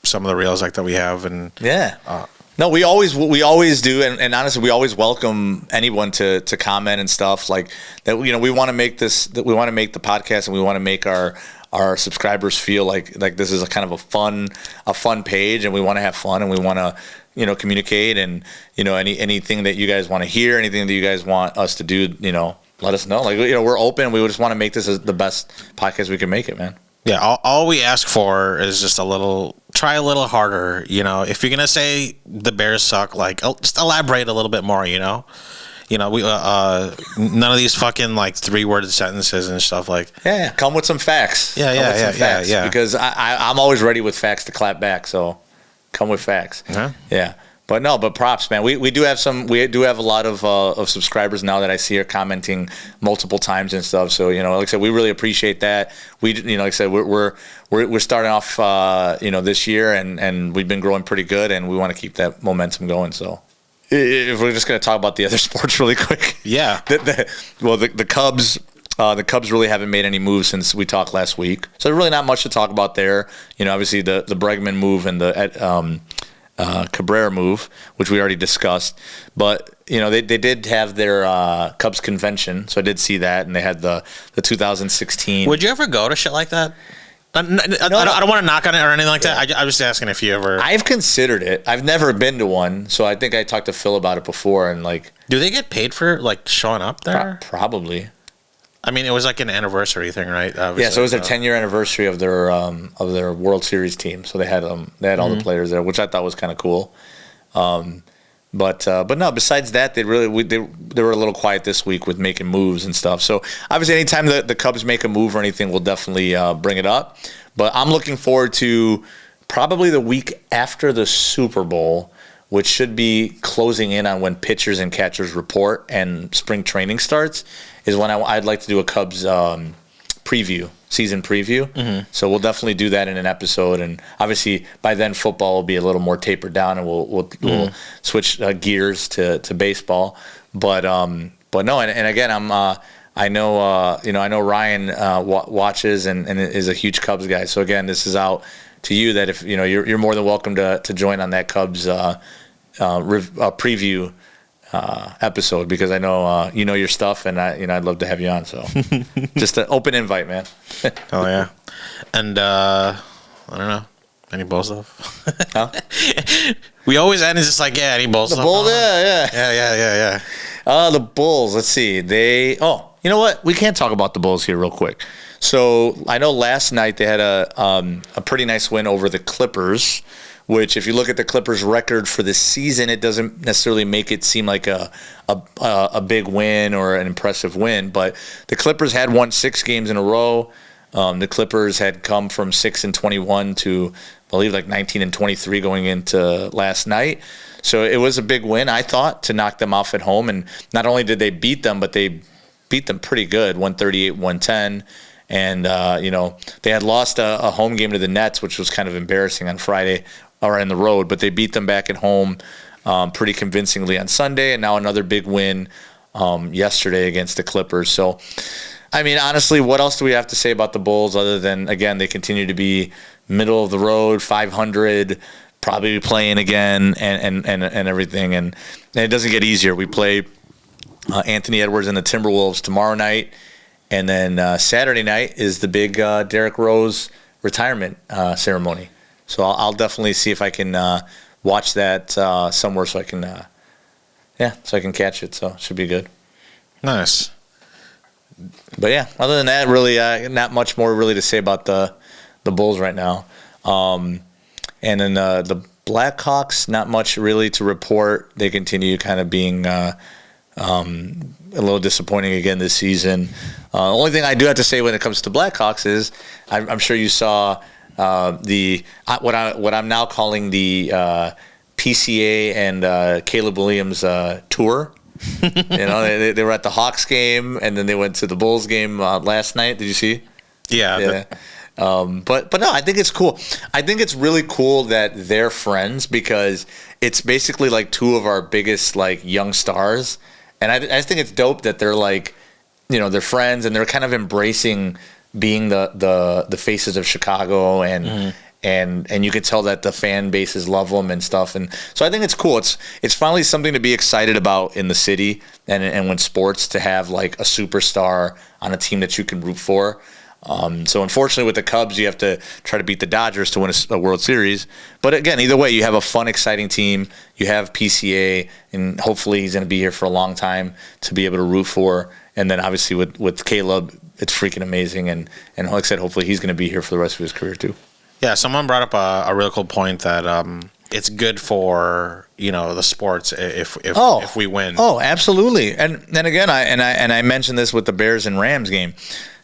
some of the reels like that we have. And yeah. No, we always do, and honestly, we always welcome anyone to comment and stuff like that. We want to make this, that we want to make the podcast, and we want to make our subscribers feel like this is a kind of a fun page, and we want to have fun, and we want to communicate, and anything that you guys want to hear, anything that you guys want us to do, let us know. Like, we're open. We just want to make this the best podcast we can make it, man. Yeah, all we ask for is just try a little harder. If you're gonna say the Bears suck, like, just elaborate a little bit more. We none of these fucking like 3-word sentences and stuff like. Yeah, come with some facts. Yeah. Because I'm always ready with facts to clap back. So come with facts. Uh-huh. Yeah. But props, man. We do have a lot of subscribers now that I see are commenting multiple times and stuff. So like I said, we really appreciate that. We like I said, we're starting off this year and we've been growing pretty good, and we want to keep that momentum going. So if we're just gonna talk about the other sports really quick, yeah. The Cubs. The Cubs really haven't made any moves since we talked last week. So really not much to talk about there. Obviously the Bregman move and the Cabrera move, which we already discussed. But they did have their Cubs convention, so I did see that, and they had the 2016. Would you ever go to shit like that? I don't want to knock on it or anything like that. I was just asking if you ever. I've considered it. I've never been to one, so I think I talked to Phil about it before, and like. Do they get paid for like showing up there? Probably. I mean, it was like an anniversary thing, right? Obviously. Yeah, so it was their 10-year anniversary of their World Series team. So they had all the players there, which I thought was kind of cool. But no, besides that, they were a little quiet this week with making moves and stuff. So obviously, anytime the Cubs make a move or anything, we'll definitely bring it up. But I'm looking forward to probably the week after the Super Bowl, which should be closing in on when pitchers and catchers report and spring training starts, is when I'd like to do a Cubs season preview. So we'll definitely do that in an episode, and obviously by then football will be a little more tapered down, and we'll switch gears to baseball. But no, and again, I know Ryan watches and is a huge Cubs guy. So again, this is out to you that if you're more than welcome to join on that Cubs preview episode, because I know your stuff, and I'd love to have you on. So just an open invite, man. Oh yeah, and I don't know, any Bull stuff? Huh? We always end just like any Bull stuff. The Bull, yeah. The Bulls. Let's see. You know what? We can't talk about the Bulls here real quick. So I know last night they had a pretty nice win over the Clippers, which if you look at the Clippers' record for the season, it doesn't necessarily make it seem like a big win or an impressive win. But the Clippers had won 6 games in a row. The Clippers had come from 6-21 to, I believe, like 19-23 going into last night. So it was a big win, I thought, to knock them off at home. And not only did they beat them, but they beat them pretty good, 138-110. And, they had lost a home game to the Nets, which was kind of embarrassing on Friday, or on the road, but they beat them back at home pretty convincingly on Sunday, and now another big win yesterday against the Clippers. So, I mean, honestly, what else do we have to say about the Bulls other than, again, they continue to be middle of the road, 500, probably playing again, and everything, and it doesn't get easier. We play Anthony Edwards and the Timberwolves tomorrow night, and then Saturday night is the big Derrick Rose retirement ceremony. So I'll definitely see if I can watch that somewhere so I can catch it. So it should be good. Nice. But yeah, other than that, really not much more really to say about the Bulls right now. And then the Blackhawks, not much really to report. They continue kind of being a little disappointing again this season. The only thing I do have to say when it comes to Blackhawks is I'm sure you saw what I'm now calling the PCA and Caleb Williams tour. They were at the Hawks game, and then they went to the Bulls game last night. Did you see? Yeah. But no, I think it's cool. I think it's really cool that they're friends, because it's basically like 2 of our biggest like young stars, and I just think it's dope that they're like, they're friends, and they're kind of embracing being the faces of Chicago, and you can tell that the fan bases love them and stuff, and so I think it's cool. It's finally something to be excited about in the city, and when sports, to have like a superstar on a team that you can root for. So unfortunately with the Cubs, you have to try to beat the Dodgers to win a World Series. But again, either way, you have a fun, exciting team. You have PCA, and hopefully he's going to be here for a long time to be able to root for. And then obviously with Caleb, it's freaking amazing. And like I said, hopefully he's going to be here for the rest of his career too. Yeah, someone brought up a real cool point that it's good for the sports if we win. Oh, absolutely. And again, I mentioned this with the Bears and Rams game.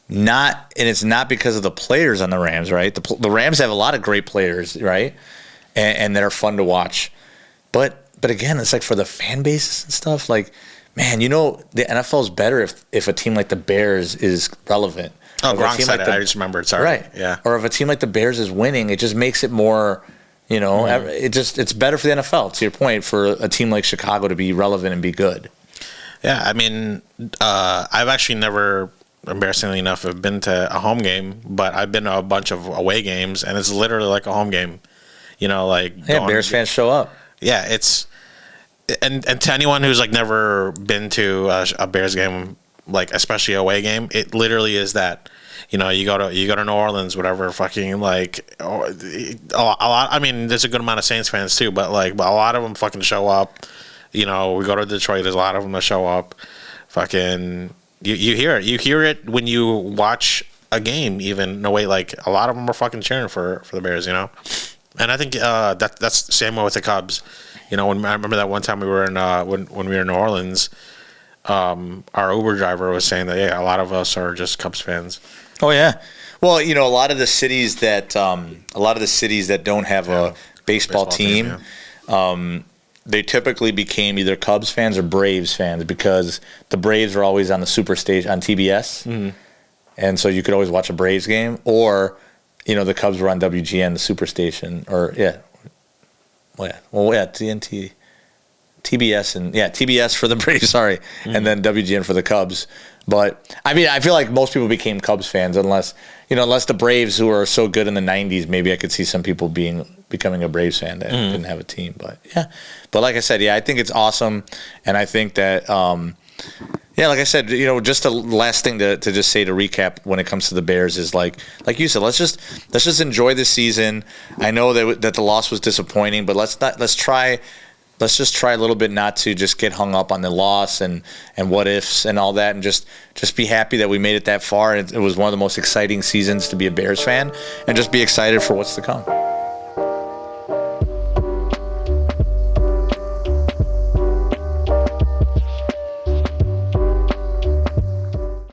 It's not because of the players on the Rams, right? The Rams have a lot of great players, right? And they're fun to watch. But again, it's like for the fan bases and stuff, like, man, the NFL is better if a team like the Bears is relevant. Oh, Gronk said it. I just remembered. Sorry. Right. Yeah. Or if a team like the Bears is winning, it just makes it more, it's better for the NFL, to your point, for a team like Chicago to be relevant and be good. Yeah. I mean, I've actually never, embarrassingly enough, have been to a home game, but I've been to a bunch of away games, and it's literally like a home game. Bears fans show up. Yeah. It's and to anyone who's like never been to a Bears game, like especially a away game, it literally is that. You know, you go to New Orleans, whatever, fucking like a lot. I mean, there's a good amount of Saints fans too, but a lot of them fucking show up. You know, we go to Detroit. There's a lot of them that show up. Fucking, you hear it. You hear it when you watch a game. Even no way, like a lot of them are fucking cheering for the Bears. You know, and I think that's the same way with the Cubs. You know, when I remember that one time we were in when we were in New Orleans, our Uber driver was saying that a lot of us are just Cubs fans. Oh yeah, well, you know, a lot of the cities that don't have a baseball team, they typically became either Cubs fans or Braves fans because the Braves were always on the Super Station on TBS, and so you could always watch a Braves game, or you know, the Cubs were on WGN, the Super Station, or TNT. TBS and TBS for the Braves, sorry, and then WGN for the Cubs. But I mean, I feel like most people became Cubs fans unless the Braves, who were so good in the '90s, maybe I could see some people becoming a Braves fan that didn't have a team. But but like I said, I think it's awesome, and I think that like I said, you know, just the last thing to just say to recap when it comes to the Bears is like you said, let's just enjoy this season. I know that the loss was disappointing, but let's just try a little bit not to just get hung up on the loss and what ifs and all that, and just be happy that we made it that far. It was one of the most exciting seasons to be a Bears fan, and just be excited for what's to come.